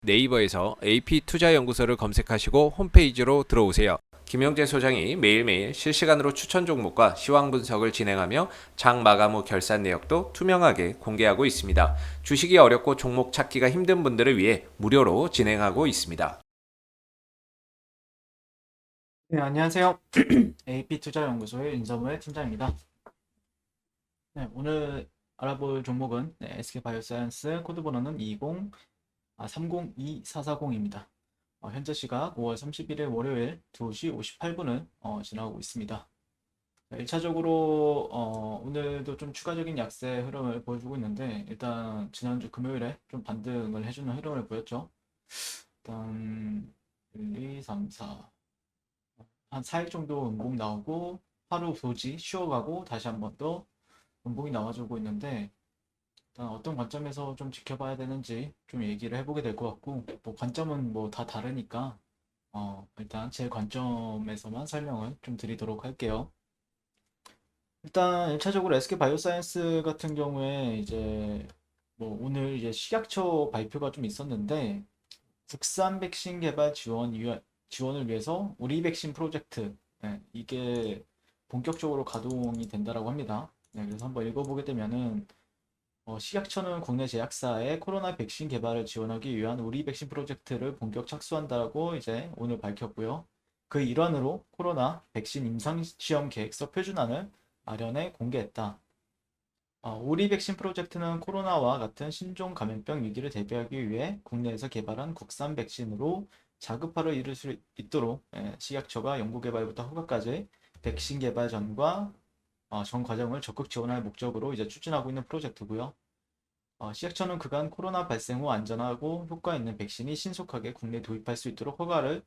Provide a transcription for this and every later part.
네이버에서 AP투자연구소를 검색하시고 홈페이지로 들어오세요. 김영재 소장이 매일매일 실시간으로 추천 종목과 시황 분석을 진행하며 장 마감 후 결산 내역도 투명하게 공개하고 있습니다. 주식이 어렵고 종목 찾기가 힘든 분들을 위해 무료로 진행하고 있습니다. 네, 안녕하세요. AP투자연구소의 윤서무의 팀장입니다. 네, 오늘 알아볼 종목은 SK바이오사이언스 코드번호는 30240입니다. 현재 시각 5월 31일 월요일 2시 58분을 지나고 있습니다. 1차적으로 오늘도 좀 추가적인 약세 흐름을 보여주고 있는데 일단 지난주 금요일에 좀 반등을 해주는 흐름을 보였죠. 일단 1, 2, 3, 4 한 4일 정도 음봉 나오고 하루 도지 쉬어가고 다시 한 번 더 음봉이 나와주고 있는데 일단 어떤 관점에서 좀 지켜봐야 되는지 좀 얘기를 해보게 될 것 같고 뭐 관점은 뭐 다 다르니까 일단 제 관점에서만 설명을 좀 드리도록 할게요. 일단 1차적으로 SK바이오사이언스 같은 경우에 이제 뭐 오늘 이제 식약처 발표가 좀 있었는데 국산 백신 개발 지원을 위해서 우리 백신 프로젝트, 이게 본격적으로 가동이 된다라고 합니다. 그래서 한번 읽어보게 되면은 식약처는 국내 제약사의 코로나 백신 개발을 지원하기 위한 우리 백신 프로젝트를 본격 착수한다고 이제 오늘 밝혔고요. 그 일환으로 코로나 백신 임상시험 계획서 표준안을 마련해 공개했다. 우리 백신 프로젝트는 코로나와 같은 신종 감염병 위기를 대비하기 위해 국내에서 개발한 국산 백신으로 자급화를 이룰 수 있도록 식약처가 연구개발부터 허가까지 백신 개발 전과 전 과정을 적극 지원할 목적으로 이제 추진하고 있는 프로젝트고요. 식약처는 그간 코로나 발생 후 안전하고 효과 있는 백신이 신속하게 국내에 도입할 수 있도록 허가에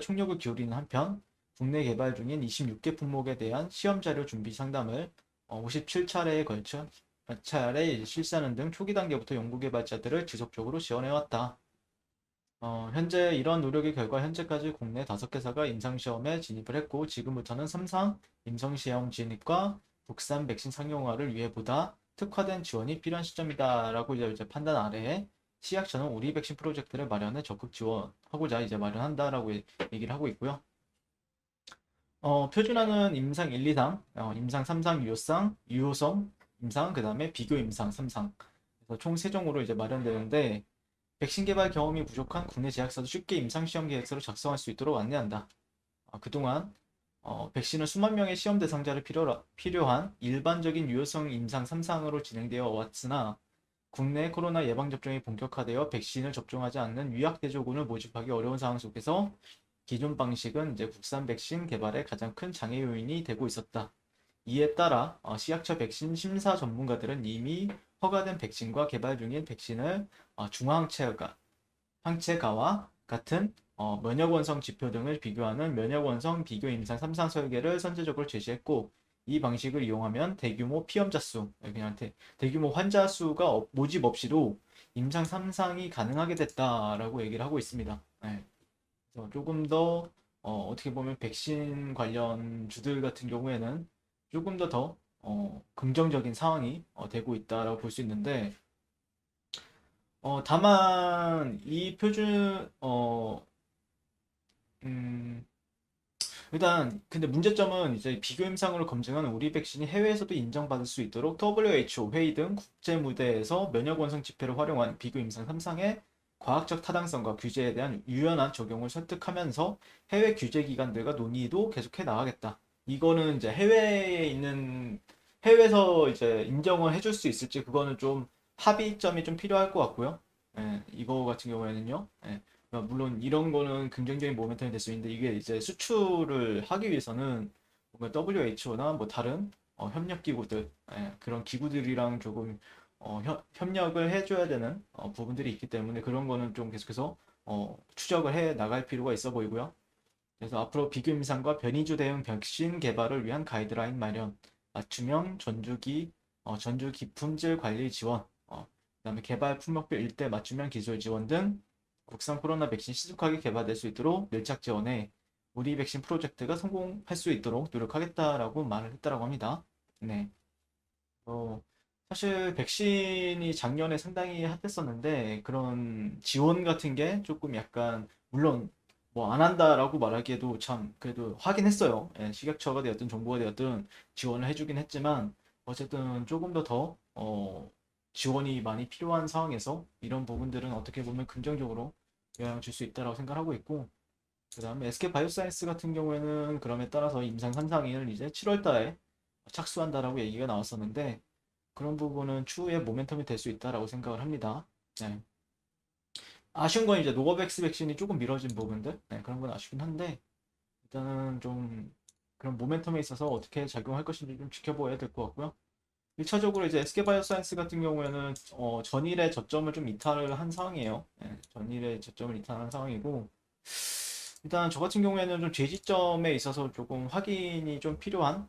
총력을 기울이는 한편 국내 개발 중인 26개 품목에 대한 시험 자료 준비 상담을 57차례에 걸쳐 차례 실시하는 등 초기 단계부터 연구개발자들을 지속적으로 지원해왔다. 현재 이러한 노력의 결과 현재까지 국내 5개사가 임상시험에 진입을 했고 지금부터는 3상 임상시험 진입과 국산 백신 상용화를 위해 보다 특화된 지원이 필요한 시점이다라고 이제 판단 아래에 식약처는 우리 백신 프로젝트를 마련해 적극 지원하고자 이제 마련한다라고 얘기를 하고 있고요. 표준화는 임상 1, 2상, 임상 3상, 유효성, 임상, 그 다음에 비교 임상 3상. 그래서 총 3종으로 이제 마련되는데 백신 개발 경험이 부족한 국내 제약사도 쉽게 임상시험 계획서를 작성할 수 있도록 안내한다. 그동안 백신은 수만 명의 시험 대상자를 필요한 일반적인 유효성 임상 3상으로 진행되어 왔으나 국내 코로나 예방접종이 본격화되어 백신을 접종하지 않는 유약대조군을 모집하기 어려운 상황 속에서 기존 방식은 이제 국산 백신 개발에 가장 큰 장애 요인이 되고 있었다. 이에 따라 식약처 백신 심사 전문가들은 이미 허가된 백신과 개발 중인 백신을 항체가와 같은 면역 원성 지표 등을 비교하는 면역 원성 비교 임상 3상 설계를 선제적으로 제시했고 이 방식을 이용하면 대규모 피험자 수, 그냥 대규모 환자 수가 모집 없이도 임상 3상이 가능하게 됐다라고 얘기를 하고 있습니다. 네. 그래서 조금 더 어떻게 보면 백신 관련 주들 같은 경우에는 조금 더 긍정적인 상황이 되고 있다라고 볼 수 있는데 다만 이 표준 음, 일단 근데 문제점은 이제 비교 임상으로 검증한 우리 백신이 해외에서도 인정받을 수 있도록 WHO 회의 등 국제 무대에서 면역 원성 지표를 활용한 비교 임상 3상의 과학적 타당성과 규제에 대한 유연한 적용을 설득하면서 해외 규제 기관들과 논의도 계속해 나가겠다. 이거는 이제 해외에서 이제 인정을 해줄 수 있을지 그거는 좀 합의점이 좀 필요할 것 같고요. 이거 같은 경우에는요. 물론 이런 거는 긍정적인 모멘텀이 될 수 있는데 이게 이제 수출을 하기 위해서는 뭔가 WHO나 뭐 다른 협력 기구들 그런 기구들이랑 조금 협력을 해줘야 되는 부분들이 있기 때문에 그런 거는 좀 계속해서 추적을 해 나갈 필요가 있어 보이고요. 그래서 앞으로 비교 임상과 변이주 대응 백신 개발을 위한 가이드라인 마련, 맞춤형 전주기 품질 관리 지원, 그다음에 개발 품목별 일대 맞춤형 기술 지원 등 국산 코로나 백신 신속하게 개발될 수 있도록 밀착 지원해 우리 백신 프로젝트가 성공할 수 있도록 노력하겠다라고 말을 했다라고 합니다. 네. 사실 백신이 작년에 상당히 핫했었는데 그런 지원 같은 게 조금 약간 물론 뭐 안 한다라고 말하기에도 참 그래도 하긴 했어요. 예, 식약처가 되었든 정부가 되었든 지원을 해주긴 했지만 어쨌든 조금 더 지원이 많이 필요한 상황에서 이런 부분들은 어떻게 보면 긍정적으로 영향을 줄 수 있다고 생각하고 있고 그다음에 SK 바이오사이언스 같은 경우에는 그럼에 따라서 임상 3상을 이제 7월 달에 착수한다라고 얘기가 나왔었는데 그런 부분은 추후에 모멘텀이 될 수 있다라고 생각을 합니다. 네. 아쉬운 건 이제 노바백스 백신이 조금 미뤄진 부분들, 네, 그런 건 아쉽긴 한데 일단은 좀 그런 모멘텀에 있어서 어떻게 작용할 것인지 좀 지켜봐야 될 것 같고요. 1차적으로 이제 SK바이오사이언스 같은 경우에는 전일의 저점을 좀 이탈을 한 상황이에요. 네, 전일의 저점을 이탈한 상황이고 일단 저 같은 경우에는 좀 제지점에 있어서 조금 확인이 좀 필요한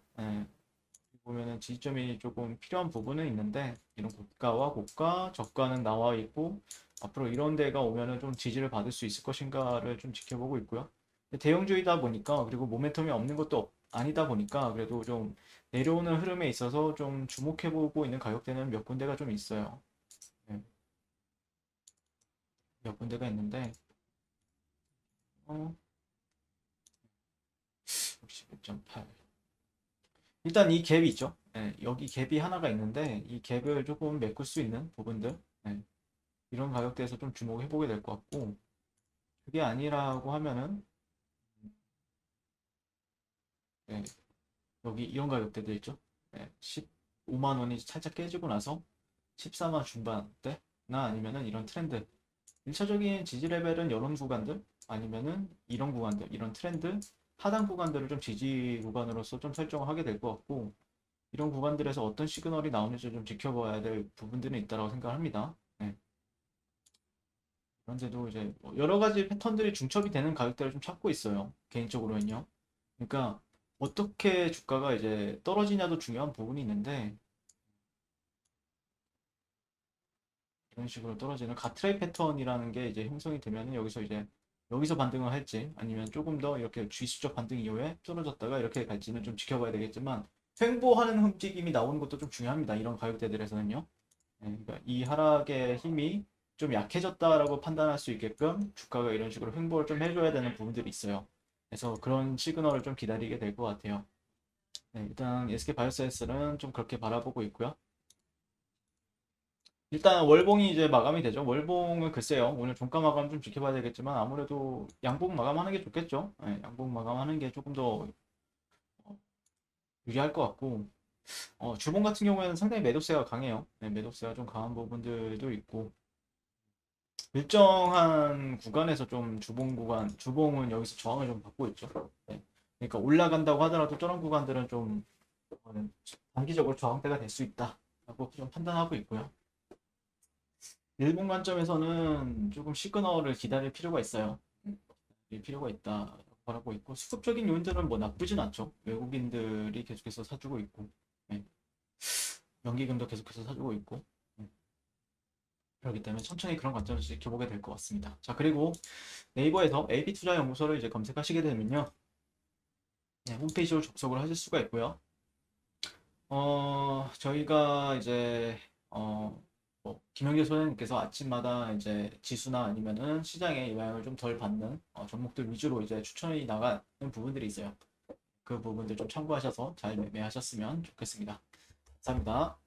보면은 지지점이 조금 필요한 부분은 있는데 이런 고가와 고가, 저가는 나와 있고 앞으로 이런 데가 오면은 좀 지지를 받을 수 있을 것인가를 좀 지켜보고 있고요. 대형주이다 보니까 그리고 모멘텀이 없는 것도 아니다 보니까 그래도 좀 내려오는 흐름에 있어서 좀 주목해보고 있는 가격대는 몇 군데가 좀 있어요. 네, 몇 군데가 있는데 어, 61.8 일단 이 갭이 있죠. 네, 여기 갭이 하나가 있는데 이 갭을 조금 메꿀 수 있는 부분들 네, 이런 가격대에서 좀 주목해 보게 될 것 같고 그게 아니라고 하면은 네, 여기 이런 가격대들 있죠. 네, 15만 원이 살짝 깨지고 나서 14만 중반대나 아니면은 이런 트렌드 1차적인 지지 레벨은 이런 구간들 아니면은 이런 구간들 이런 트렌드 하단 구간들을 좀 지지 구간으로서 좀 설정을 하게 될 것 같고 이런 구간들에서 어떤 시그널이 나오는지 좀 지켜봐야 될 부분들은 있다고 생각합니다. 네. 그런데도 이제 뭐 여러 가지 패턴들이 중첩이 되는 가격대를 좀 찾고 있어요. 개인적으로는요. 그러니까 어떻게 주가가 이제 떨어지냐도 중요한 부분이 있는데 이런 식으로 떨어지는 가트레이 패턴이라는 게 이제 형성이 되면은 여기서 반등을 할지 아니면 조금 더 이렇게 G수적 반등 이후에 떨어졌다가 이렇게 갈지는 좀 지켜봐야 되겠지만 횡보하는 움직임이 나오는 것도 좀 중요합니다. 이런 가격대들에서는요. 네, 그러니까 이 하락의 힘이 좀 약해졌다라고 판단할 수 있게끔 주가가 이런 식으로 횡보를 좀 해줘야 되는 부분들이 있어요. 그래서 그런 시그널을 좀 기다리게 될 것 같아요. 네, 일단 SK바이오사이언스는 좀 그렇게 바라보고 있고요. 일단 월봉이 이제 마감이 되죠. 월봉은 글쎄요. 오늘 종가 마감 좀 지켜봐야 되겠지만 아무래도 양봉 마감하는 게 좋겠죠. 네, 양봉 마감하는 게 조금 더 유리할 것 같고 주봉 같은 경우에는 상당히 매도세가 강해요. 네, 매도세가 좀 강한 부분들도 있고 일정한 구간에서 좀 주봉은 여기서 저항을 좀 받고 있죠. 네. 그러니까 올라간다고 하더라도 저런 구간들은 좀 단기적으로 저항대가 될 수 있다라고 좀 판단하고 있고요. 일본 관점에서는 조금 시그널을 기다릴 필요가 있어요. 기다릴 필요가 있다라고 바라고 있고 수급적인 요인들은 뭐 나쁘진 않죠. 외국인들이 계속해서 사주고 있고 네. 연기금도 계속해서 사주고 있고 네. 그렇기 때문에 천천히 그런 관점에서 지켜보게 될 것 같습니다. 자 그리고 네이버에서 AB투자연구소를 이제 검색하시게 되면요. 네, 홈페이지로 접속을 하실 수가 있고요. 저희가 이제 뭐 김영재 소장님께서 아침마다 이제 지수나 아니면은 시장에 영향을 좀 덜 받는 종목들 위주로 이제 추천이 나가는 부분들이 있어요. 그 부분들 좀 참고하셔서 잘 매매하셨으면 좋겠습니다. 감사합니다.